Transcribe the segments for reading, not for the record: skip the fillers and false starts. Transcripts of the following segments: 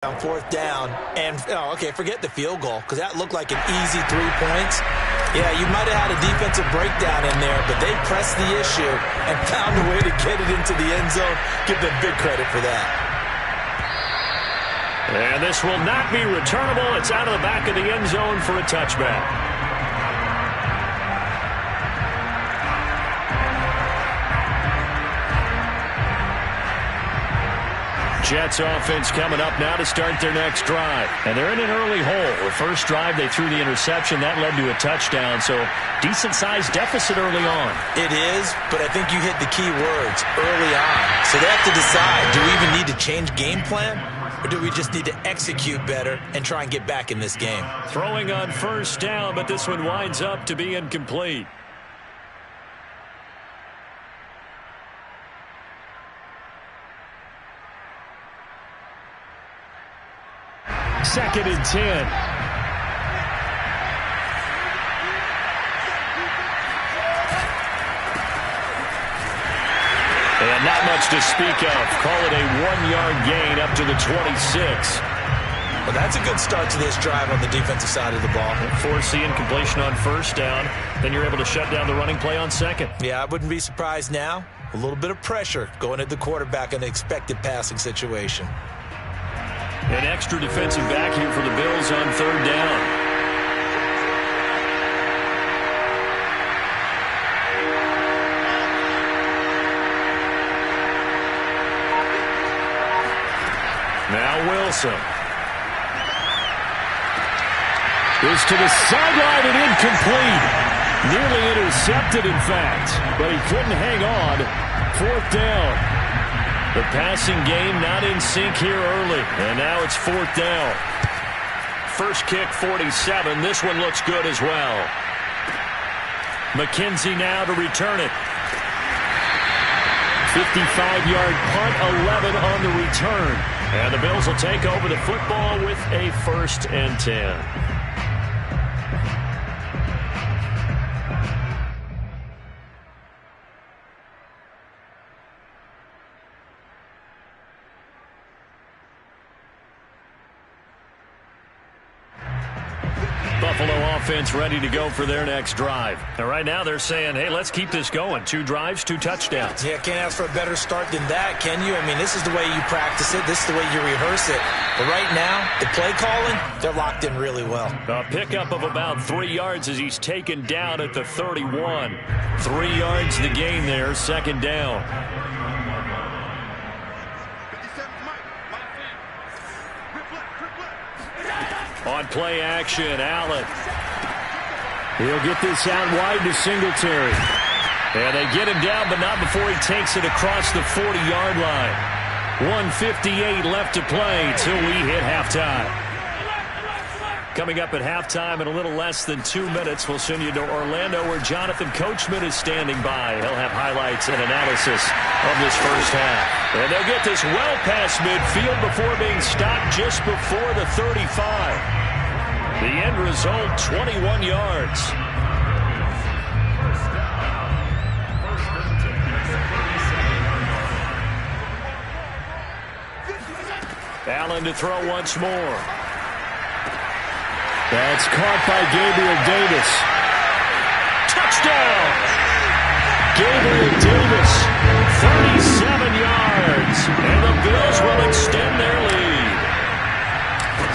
On fourth down, and okay, forget the field goal, because that looked like an easy 3 points. Yeah, you might have had a defensive breakdown in there, but they pressed the issue and found a way to get it into the end zone. Give them big credit for that. And this will not be returnable. It's out of the back of the end zone for a touchback. Jets offense coming up now to start their next drive. And they're in an early hole. The first drive, they threw the interception. That led to a touchdown. So decent-sized deficit early on. It is, but I think you hit the key words early on. So they have to decide, do we even need to change game plan? Or do we just need to execute better and try and get back in this game? Throwing on first down, but this one winds up to be incomplete. Second and 10. And not much to speak of. Call it a 1-yard gain up to the 26. Well, that's a good start to this drive on the defensive side of the ball. Force the incompletion on first down. Then you're able to shut down the running play on second. Yeah, I wouldn't be surprised now. A little bit of pressure going at the quarterback in an expected passing situation. An extra defensive back here for the Bills on third down. Now Wilson. Is to the sideline and incomplete. Nearly intercepted, in fact, but he couldn't hang on. Fourth down. The passing game not in sync here early, and now it's fourth down. First kick, 47. This one looks good as well. McKenzie now to return it. 55-yard punt, 11 on the return. And the Bills will take over the football with a 1st and 10. Buffalo offense ready to go for their next drive. And right now they're saying, hey, let's keep this going. 2 drives, 2 touchdowns. Yeah, can't ask for a better start than that, can you? I mean, this is the way you practice it. This is the way you rehearse it. But right now, the play calling, they're locked in really well. A pickup of about 3 yards as he's taken down at the 31. 3 yards the gain there, second down. On play action, Allen. He'll get this out wide to Singletary. And they get him down, but not before he takes it across the 40-yard line. 1:58 left to play till we hit halftime. Coming up at halftime in a little less than 2 minutes, we'll send you to Orlando where Jonathan Coachman is standing by. He'll have highlights and analysis of this first half. And they'll get this well past midfield before being stopped just before the 35. The end result, 21 yards. Allen to throw once more. That's caught by Gabriel Davis. Touchdown! Gabriel Davis, 37 yards. And the Bills will extend their lead.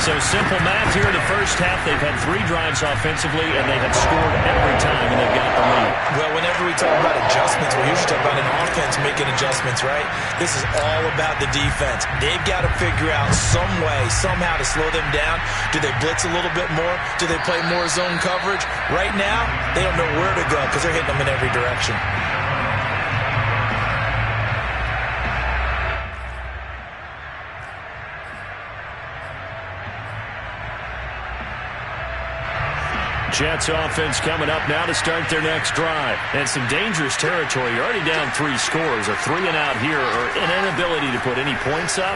So simple math here in the first half. They've had 3 drives offensively, and they have scored every time, and they've got the lead. Well, whenever we talk about adjustments, we usually talk about an offense making adjustments, right? This is all about the defense. They've got to figure out some way, somehow to slow them down. Do they blitz a little bit more? Do they play more zone coverage? Right now, they don't know where to go because they're hitting them in every direction. Jets offense coming up now to start their next drive. And some dangerous territory. You're already down 3 scores. A 3 and out here, or an inability to put any points up.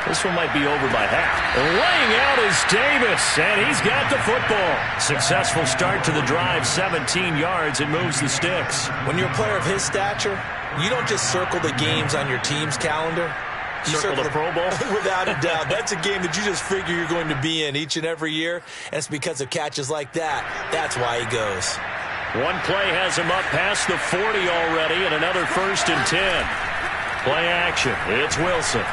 This one might be over by half. And laying out is Davis, and he's got the football. Successful start to the drive, 17 yards, and moves the sticks. When you're a player of his stature, you don't just circle the games on your team's calendar. Circle the Pro Bowl? Without a doubt. That's a game that you just figure you're going to be in each and every year, and it's because of catches like that. That's why he goes. One play has him up past the 40 already, and another 1st and 10. Play action. It's Wilson.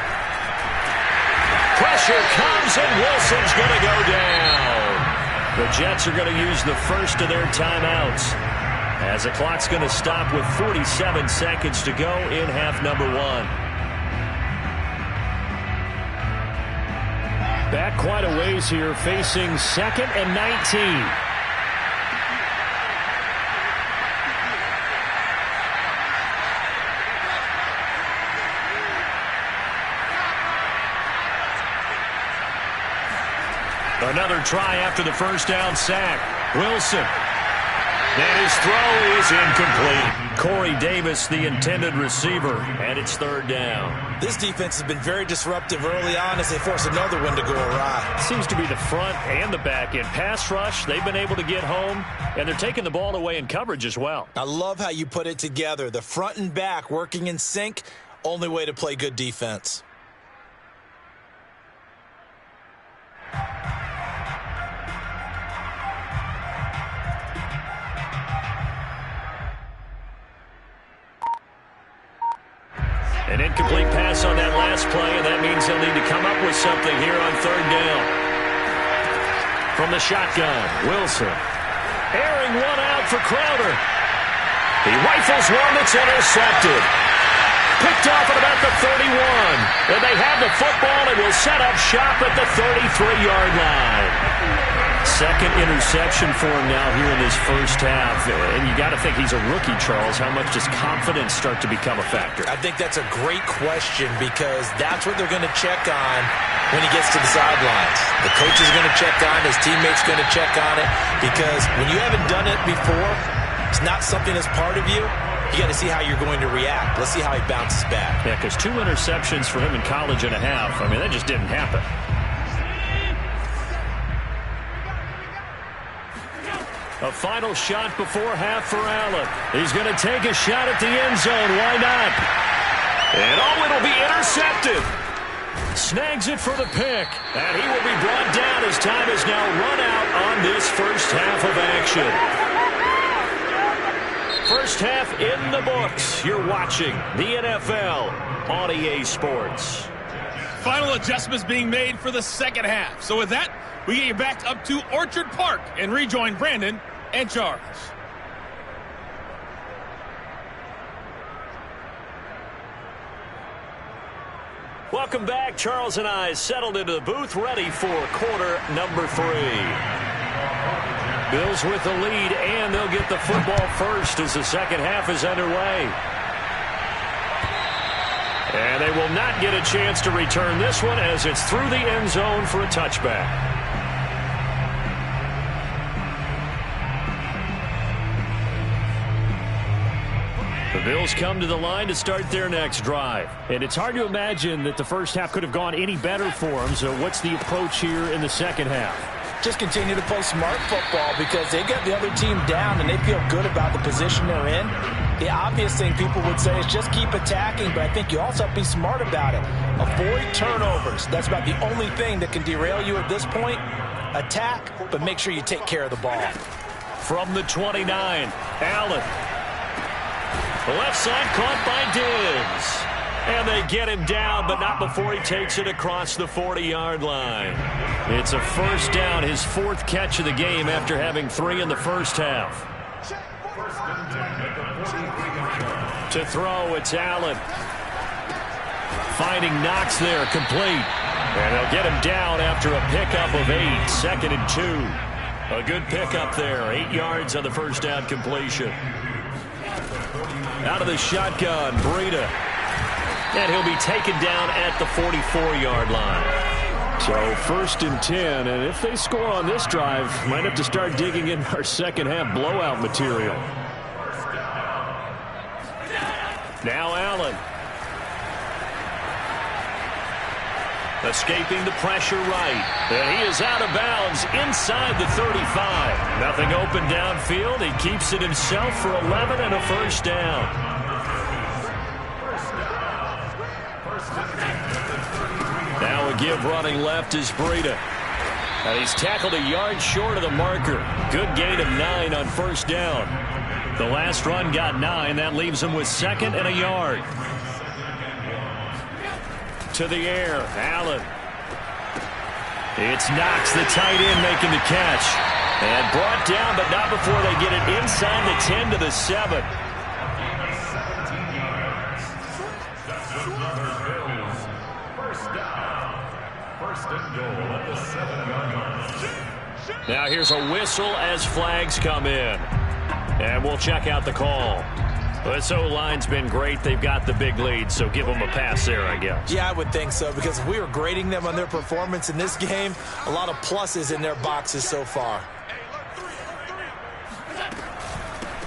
Pressure comes, and Wilson's going to go down. The Jets are going to use the first of their timeouts, as the clock's going to stop with 47 seconds to go in half number 1. Back quite a ways here, facing 2nd and 19. Another try after the first down sack. Wilson. And his throw is incomplete. Corey Davis, the intended receiver, and it's 3rd down. This defense has been very disruptive early on as they force another one to go awry. Seems to be the front and the back end. Pass rush, they've been able to get home, and they're taking the ball away in coverage as well. I love how you put it together. The front and back working in sync, only way to play good defense. An incomplete pass on that last play, and that means he'll need to come up with something here on 3rd down. From the shotgun, Wilson. Airing one out for Crowder. He rifles one that's intercepted. Picked off at about the 31. And they have the football and will set up shop at the 33-yard line. 2nd interception for him now here in this first half. And you got to think he's a rookie, Charles. How much does confidence start to become a factor? I think that's a great question because that's what they're going to check on when he gets to the sidelines. The coach is going to check on it. His teammates going to check on it because when you haven't done it before, it's not something that's part of you. You got to see how you're going to react. Let's see how he bounces back. Yeah, because 2 interceptions for him in college and a half. I mean, that just didn't happen. A final shot before half for Allen. He's going to take a shot at the end zone. Why not? And it'll be intercepted. Snags it for the pick. And he will be brought down as time is now run out on this first half of action. First half in the books. You're watching the NFL on EA Sports. Final adjustments being made for the second half. So with that, we get you back up to Orchard Park and rejoin Brandon and Charles. Welcome back. Charles and I settled into the booth, ready for quarter number 3. Bills with the lead, and they'll get the football first as the second half is underway. And they will not get a chance to return this one as it's through the end zone for a touchback. The Bills come to the line to start their next drive. And it's hard to imagine that the first half could have gone any better for them. So what's the approach here in the second half? Just continue to play smart football because they got the other team down and they feel good about the position they're in. The obvious thing people would say is just keep attacking, but I think you also have to be smart about it. Avoid turnovers. That's about the only thing that can derail you at this point. Attack, but make sure you take care of the ball. From the 29, Allen. Left side caught by Diggs. And they get him down, but not before he takes it across the 40-yard line. It's a first down, his 4th catch of the game after having 3 in the first half. To throw, it's Allen. Finding Knox there, complete. And they'll get him down after a pickup of 8, 2nd and 2. A good pickup there, 8 yards on the first down completion. Out of the shotgun, Breida. And he'll be taken down at the 44-yard line. So 1st and 10, and if they score on this drive, might have to start digging in our second half blowout material. Now Allen. Escaping the pressure right. And he is out of bounds inside the 35. Nothing open downfield. He keeps it himself for 11 and a first down. give running left is Breida. And he's tackled a yard short of the marker. Good gain of 9 on first down. The last run got 9. That leaves him with 2nd and a yard. To the air, Allen. It's Knox, the tight end, making the catch. And brought down, but not before they get it inside the 10 to the 7. Now here's a whistle as flags come in. And we'll check out the call. This O-line's been great. They've got the big lead, so give them a pass there, I guess. Yeah, I would think so, because we were grading them on their performance in this game. A lot of pluses in their boxes so far.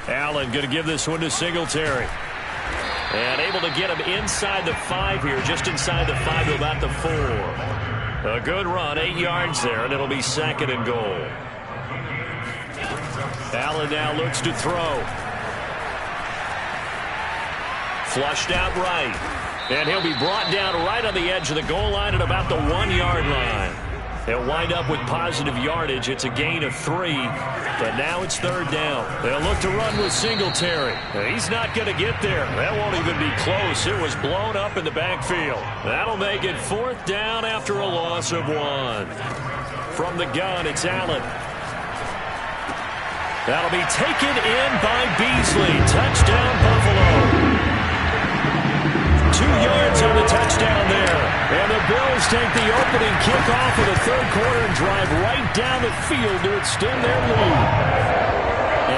Allen going to give this one to Singletary. And able to get him inside the 5 here, just inside the 5 to about the 4. A good run, 8 yards there, and it'll be 2nd and goal. Allen now looks to throw. Flushed out right. And he'll be brought down right on the edge of the goal line at about the 1-yard line. They'll wind up with positive yardage. It's a gain of 3, but now it's 3rd down. They'll look to run with Singletary. He's not going to get there. That won't even be close. It was blown up in the backfield. That'll make it 4th down after a loss of 1. From the gun, it's Allen. That'll be taken in by Beasley. Touchdown, Buffalo. 2 yards on the touchdown there. And the Bills take the opening kickoff of the 3rd quarter and drive right down the field to extend their lead.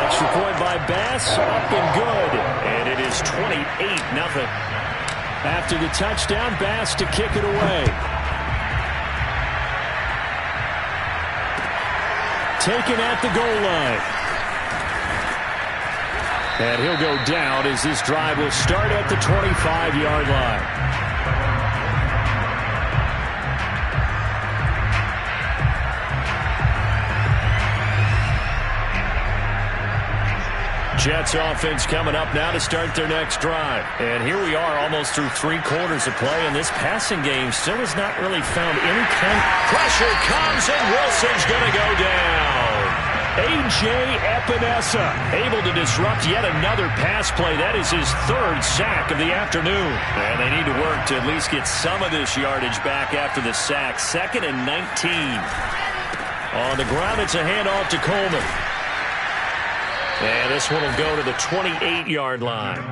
Extra point by Bass, up and good. And it is 28-0. After the touchdown, Bass to kick it away. Taken at the goal line. And he'll go down as this drive will start at the 25-yard line. Jets offense coming up now to start their next drive. And here we are almost through 3 quarters of play, and this passing game still has not really found any kind. Pressure comes, and Wilson's going to go down. A.J. Epinesa able to disrupt yet another pass play. That is his 3rd sack of the afternoon. And they need to work to at least get some of this yardage back after the sack. 2nd and 19. On the ground, it's a handoff to Coleman. And this one will go to the 28-yard line.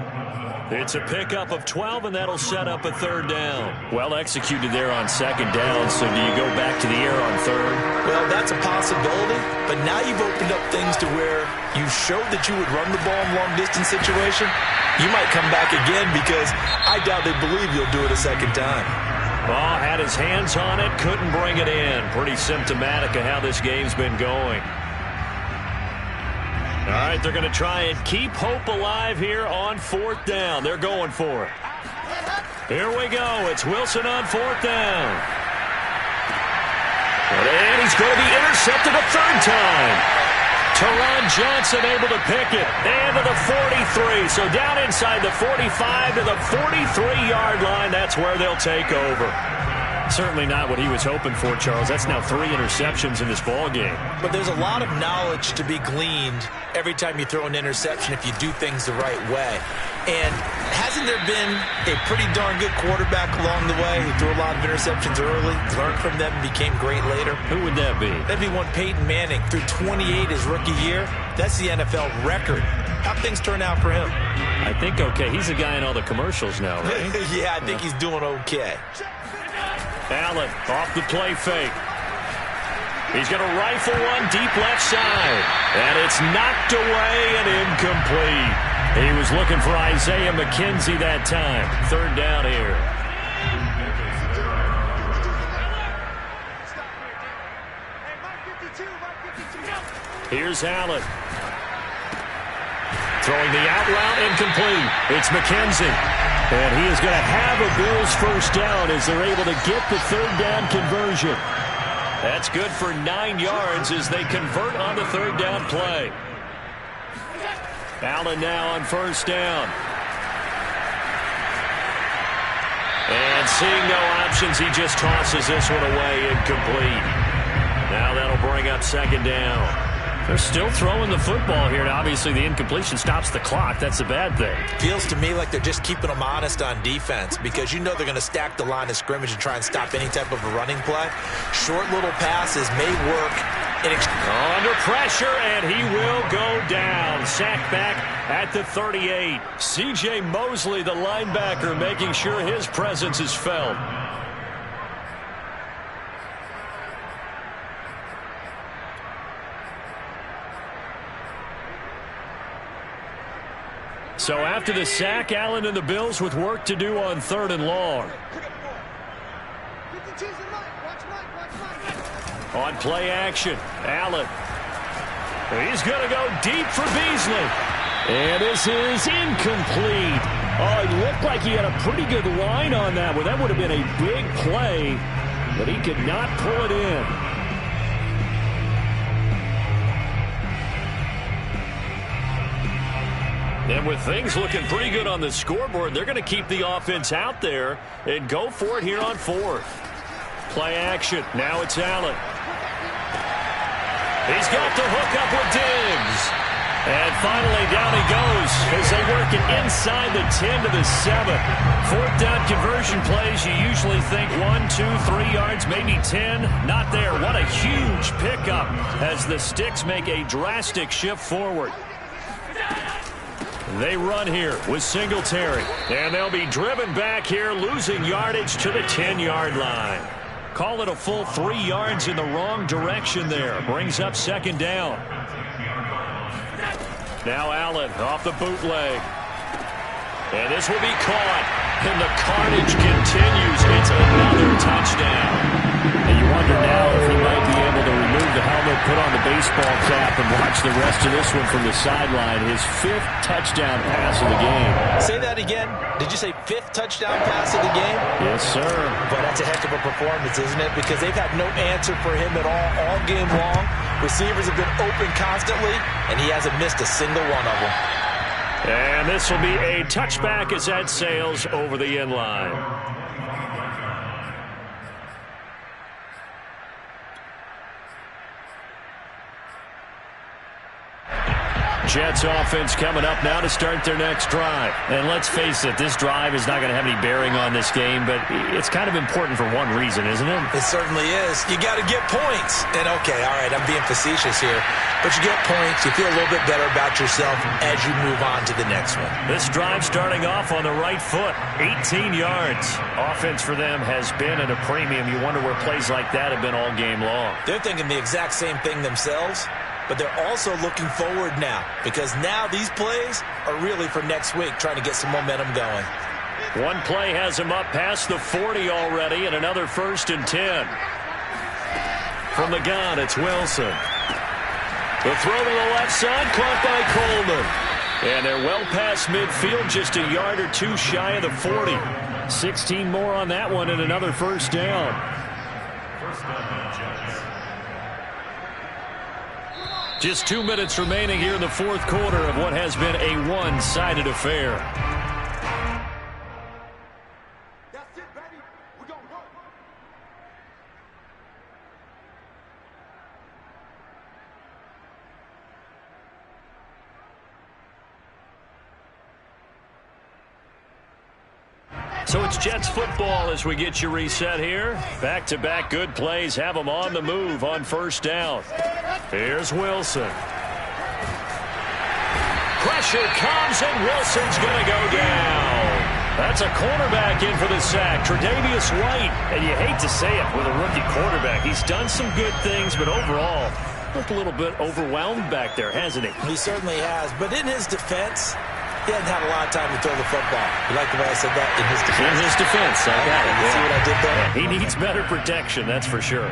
It's a pickup of 12, and that'll set up a 3rd down. Well executed there on 2nd down, so do you go back to the air on 3rd? Well, that's a possibility, but now you've opened up things to where you showed that you would run the ball in long-distance situation. You might come back again, because I doubt they believe you'll do it a 2nd time. Ball had his hands on it, couldn't bring it in. Pretty symptomatic of how this game's been going. All right, they're going to try and keep hope alive here on 4th down. They're going for it. Here we go. It's Wilson on 4th down. And he's going to be intercepted a 3rd time. Teron Johnson able to pick it. And to the 43. So down inside the 45 to the 43-yard line. That's where they'll take over. Certainly not what he was hoping for, Charles. That's now 3 interceptions in this ball game. But there's a lot of knowledge to be gleaned every time you throw an interception if you do things the right way. And hasn't there been a pretty darn good quarterback along the way who threw a lot of interceptions early, learned from them, and became great later? Who would that be? That'd be one Peyton Manning. Threw 28 his rookie year. That's the NFL record. How'd things turn out for him? I think okay. He's a guy in all the commercials now, right? Yeah, I think he's doing okay. Allen off the play fake. He's going to rifle one deep left side. And it's knocked away and incomplete. He was looking for Isaiah McKenzie that time. 3rd down here. Here's Allen. Throwing the out route incomplete. It's McKenzie. And he is going to have a Bills 1st down as they're able to get the 3rd down conversion. That's good for 9 yards as they convert on the 3rd down play. Allen now on 1st down. And seeing no options, he just tosses this one away, incomplete. Now that'll bring up second down. They're still throwing the football here, and obviously the incompletion stops the clock. That's a bad thing. Feels to me like they're just keeping them honest on defense because you know they're going to stack the line of scrimmage and try and stop any type of a running play. Short little passes may work. Under pressure, and he will go down. Sacked back at the 38. C.J. Mosley, the linebacker, making sure his presence is felt. So after the sack, Allen and the Bills with work to do on 3rd and long. On play action, Allen. He's going to go deep for Beasley. And this is incomplete. Oh, it looked like he had a pretty good line on that one. That would have been a big play, but he could not pull it in. And with things looking pretty good on the scoreboard, they're going to keep the offense out there and go for it here on 4th. Play action. Now it's Allen. He's got the hook up with Diggs. And finally down he goes as they work it inside the 10 to the 7. 4th down conversion plays, you usually think 1, 2, 3 yards, maybe 10. Not there. What a huge pickup as the Sticks make a drastic shift forward. They run here with Singletary. And they'll be driven back here, losing yardage to the 10-yard line. Call it a full 3 yards in the wrong direction there. Brings up second down. Now Allen off the bootleg. And this will be caught. And the carnage continues. It's another touchdown. And you wonder now if he might be able to remove the helmet, put on the baseball cap, and watch the rest of this one from the sideline. His 5th touchdown pass of the game. Say that again. Did you say 5th touchdown pass of the game? Yes, sir. But that's a heck of a performance, isn't it? Because they've had no answer for him at all game long. Receivers have been open constantly, and he hasn't missed a single one of them. And this will be a touchback as that sails over the end line. Jets offense coming up now to start their next drive. And let's face it, this drive is not going to have any bearing on this game, but it's kind of important for one reason, isn't it? It certainly is. You got to get points. And okay, all right, I'm being facetious here, but you get points, you feel a little bit better about yourself as you move on to the next one. This drive starting off on the right foot, 18 yards. Offense for them has been at a premium. You wonder where plays like that have been all game long. They're thinking the exact same thing themselves. But they're also looking forward now because now these plays are really for next week, trying to get some momentum going. One play has him up past the 40 already, and another 1st and 10. From the gun, it's Wilson. The throw to the left side, caught by Coleman. And they're well past midfield, just a yard or two shy of the 40. 16 more on that one and another 1st down. Just 2 minutes remaining here in the 4th quarter of what has been a one-sided affair. That's it, baby. We're going to work. So it's Jets football as we get you reset here. Back-to-back good plays have them on the move on 1st down. Here's Wilson. Pressure comes, and Wilson's going to go down. That's a cornerback in for the sack, Tre'Davious White. And you hate to say it with a rookie quarterback. He's done some good things, but overall, looked a little bit overwhelmed back there, hasn't he? He certainly has. But in his defense, he hasn't had a lot of time to throw the football. You like the way I said that? In his defense. In his defense, I got it. You see what I did there? He needs better protection, that's for sure.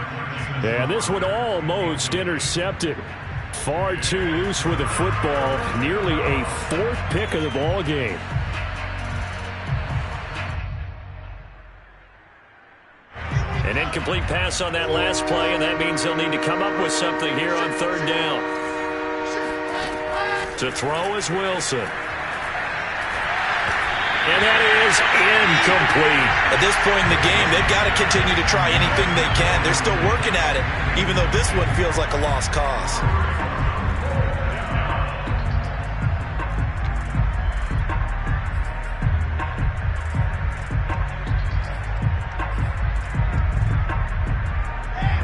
And this one almost intercepted. Far too loose with the football. Nearly a 4th pick of the ball game. An incomplete pass on that last play, and that means they'll need to come up with something here on 3rd down. To throw is Wilson. And that is incomplete. At this point in the game, they've got to continue to try anything they can. They're still working at it, even though this one feels like a lost cause.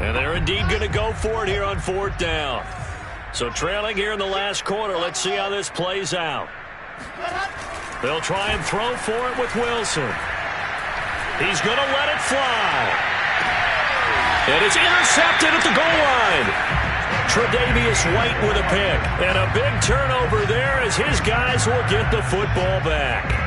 And they're indeed going to go for it here on 4th down. So trailing here in the last quarter. Let's see how this plays out. They'll try and throw for it with Wilson. He's going to let it fly. It is intercepted at the goal line. Tre'Davious White with a pick. And a big turnover there as his guys will get the football back.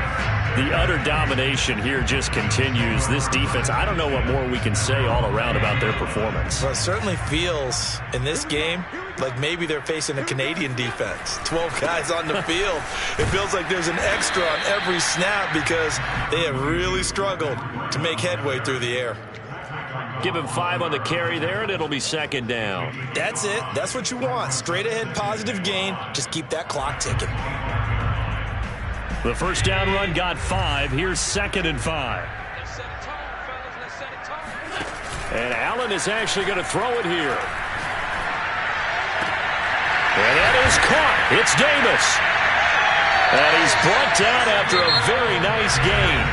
The utter domination here just continues. This defense, I don't know what more we can say all around about their performance. Well, it certainly feels in this game like maybe they're facing a Canadian defense. 12 guys on the field. It feels like there's an extra on every snap because they have really struggled to make headway through the air. Give him 5 on the carry there, and it'll be 2nd down. That's it. That's what you want. Straight ahead positive gain. Just keep that clock ticking. The first down run got 5. Here's 2nd and 5. And Allen is actually going to throw it here. And that is caught. It's Davis. And he's brought down after a very nice gain.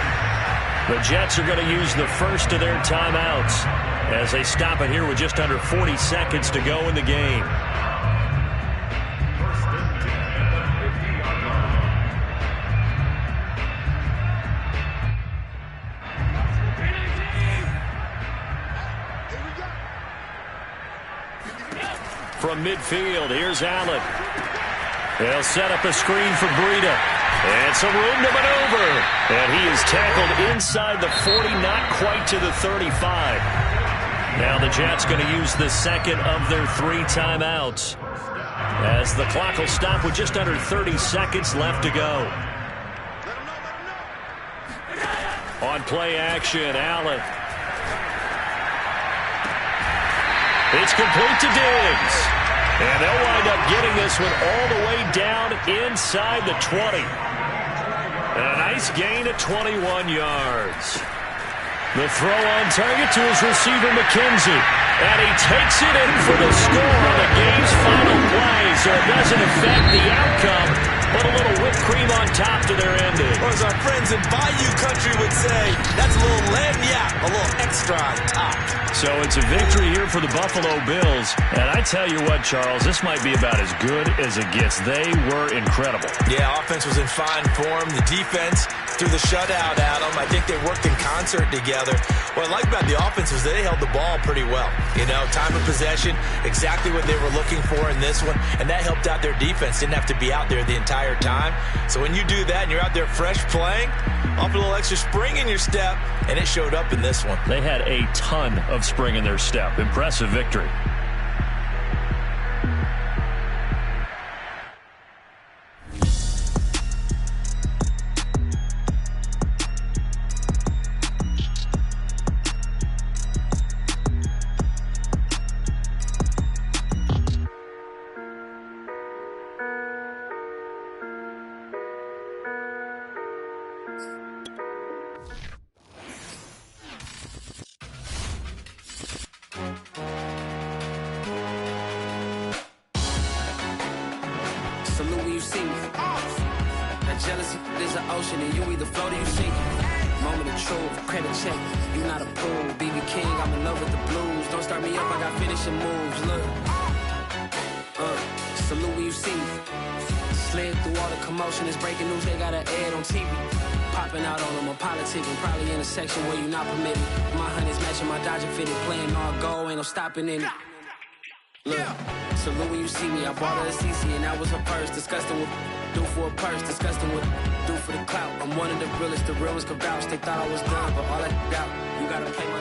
The Jets are going to use the first of their timeouts as they stop it here with just under 40 seconds to go in the game. From midfield, here's Allen. They'll set up a screen for Breida. And some room to maneuver. And he is tackled inside the 40, not quite to the 35. Now the Jets going to use the second of their 3 timeouts, as the clock will stop with just under 30 seconds left to go. On play action, Allen. It's complete to Diggs. And they'll wind up getting this one all the way down inside the 20. And a nice gain of 21 yards. The throw on target to his receiver, McKenzie. And he takes it in for the score on the game's final play. So it doesn't affect the outcome, but a little whipped cream on top to their ending. Or as our friends in Bayou Country would say, that's a little lagniappe, a little extra on top. So it's a victory here for the Buffalo Bills. And I tell you what, Charles, this might be about as good as it gets. They were incredible. Yeah, offense was in fine form. The defense through the shutout, Adam. I think they worked in concert together. What I like about the offense was they held the ball pretty well. You know, time of possession, exactly what they were looking for in this one. And that helped out their defense. Didn't have to be out there the entire time. So when you do that and you're out there fresh playing, off a little extra spring in your step, and it showed up in this one. They had a ton of spring in their step. Impressive victory. Salute when you see me. That jealousy is an ocean, and you either float or you sink. Moment of truth, credit check. You not a fool, BB King. I'm in love with the blues. Don't start me up, I got finishing moves. Look, salute when you see me. Slid through all the commotion, it's breaking news. They got an ad on TV. Popping out on them, I'm politicking. Probably in a section where you not permitted. My honey's matching my Dodger fitted, playing all go, ain't no stopping in it. Look, salute when you see me. I bought her a CC and that was her purse. Disgusting with do for a purse. Disgusting with do for the clout. I'm one of the realest. The real ones could vouch. They thought I was done, but all that doubt. You gotta play my